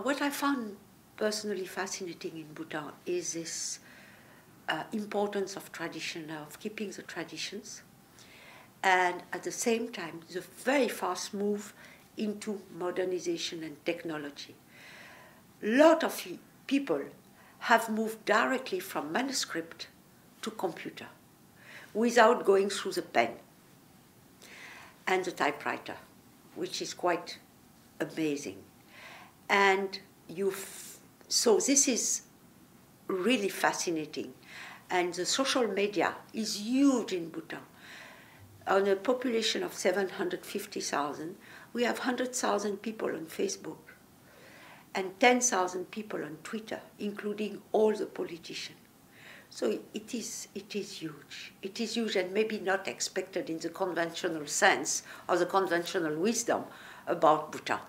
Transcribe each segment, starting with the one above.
What I found personally fascinating in Bhutan is this importance of tradition, of keeping the traditions, and at the same time, the very fast move into modernization and technology. A lot of people have moved directly from manuscript to computer without going through the pen and the typewriter, which is quite amazing. And so this is really fascinating. And the social media is huge in Bhutan. On a population of 750,000, we have 100,000 people on Facebook and 10,000 people on Twitter, including all the politicians. So it is huge. It is huge and maybe not expected in the conventional sense or the conventional wisdom about Bhutan.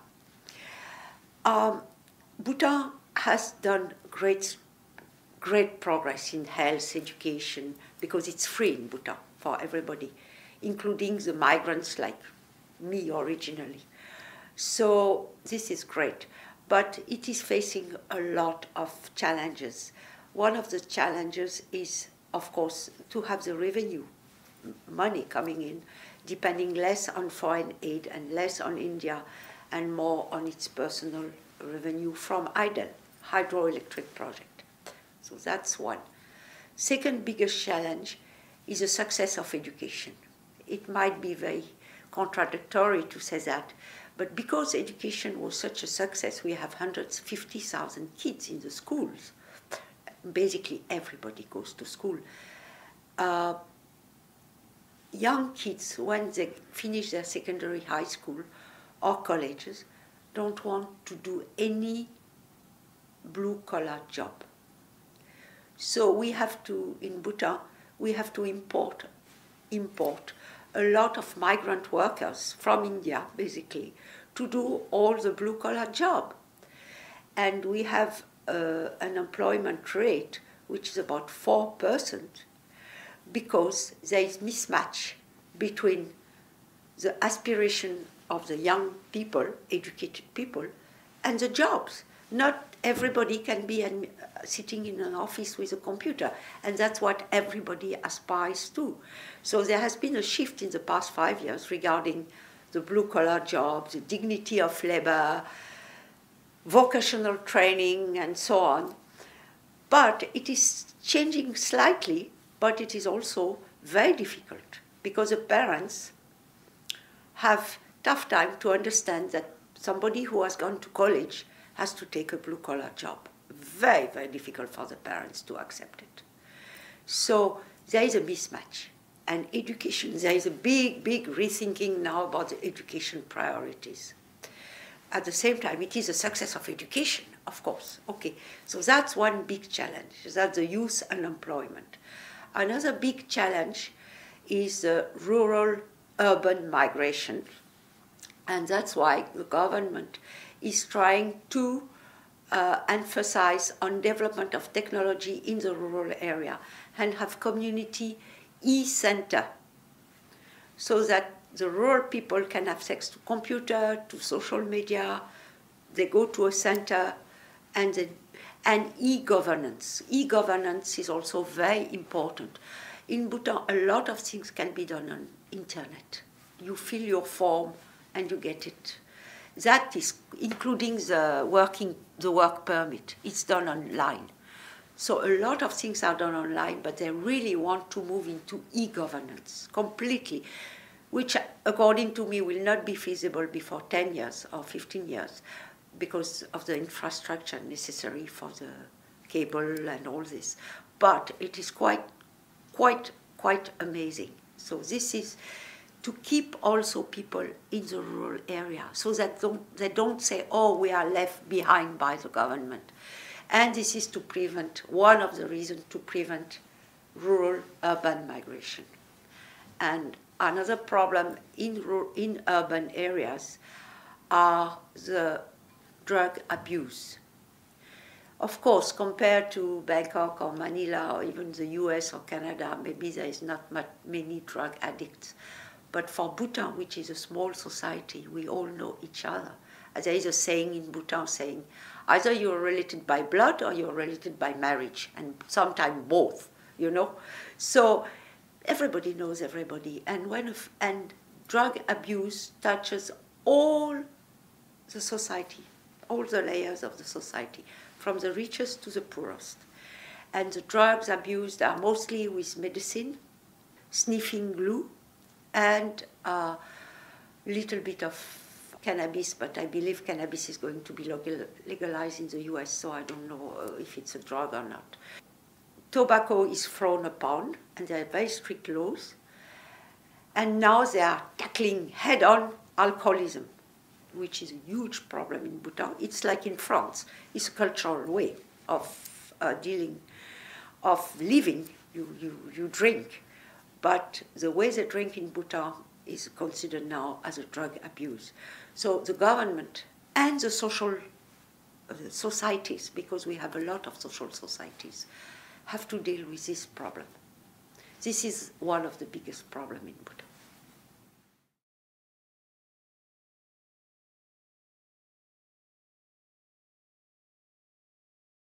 Bhutan has done great progress in health, education, because it's free in Bhutan for everybody, including the migrants like me originally. So this is great, but it is facing a lot of challenges. One of the challenges is, of course, to have the revenue, money coming in, depending less on foreign aid and less on India and more on its personal revenue from hydroelectric project. So that's one. Second biggest challenge is the success of education. It might be very contradictory to say that, but because education was such a success, we have 150,000 kids in the schools. Basically, everybody goes to school. Young kids, when they finish their secondary high school or colleges, don't want to do any blue-collar job. So we have to, in Bhutan, we have to import a lot of migrant workers from India, basically, to do all the blue-collar job. And we have an employment rate which is about 4% because there is mismatch between the aspiration of the young people, educated people, and the jobs. Not everybody can be sitting in an office with a computer, and that's what everybody aspires to. So there has been a shift in the past 5 years regarding the blue-collar jobs, the dignity of labor, vocational training, and so on. But it is changing slightly, but it is also very difficult because the parents have tough time to understand that somebody who has gone to college has to take a blue-collar job. Very, very difficult for the parents to accept it. So there is a mismatch. And education, there is a big, big rethinking now about the education priorities. At the same time, it is a success of education, of course. Okay, so that's one big challenge, that's the youth unemployment. Another big challenge is the rural-urban migration. And that's why the government is trying to emphasize on development of technology in the rural area and have community e-center so that the rural people can have access to computer, to social media. They go to a center, and e-governance. E-governance is also very important. In Bhutan, a lot of things can be done on internet. You fill your form and you get it. That is including the work permit. It's done online. So a lot of things are done online, but they really want to move into e-governance completely, which according to me will not be feasible before 10 years or 15 years because of the infrastructure necessary for the cable and all this. But it is quite amazing. So this is to keep also people in the rural area so that they don't say, oh, we are left behind by the government. And this is to prevent, one of the reasons to prevent rural-urban migration. And another problem in urban areas are the drug abuse. Of course, compared to Bangkok or Manila or even the US or Canada, maybe there is not many drug addicts. But for Bhutan, which is a small society, we all know each other. There is a saying in Bhutan saying, either you're related by blood or you're related by marriage, and sometimes both, you know. So everybody knows everybody, and drug abuse touches all the society, all the layers of the society, from the richest to the poorest. And the drugs abused are mostly with medicine, sniffing glue, and a little bit of cannabis, but I believe cannabis is going to be legalized in the US, so I don't know if it's a drug or not. Tobacco is frowned upon, and there are very strict laws. And now they are tackling head-on alcoholism, which is a huge problem in Bhutan. It's like in France. It's a cultural way of living. You drink. But the way they drink in Bhutan is considered now as a drug abuse. So the government and the social societies, because we have a lot of social societies, have to deal with this problem. This is one of the biggest problems in Bhutan.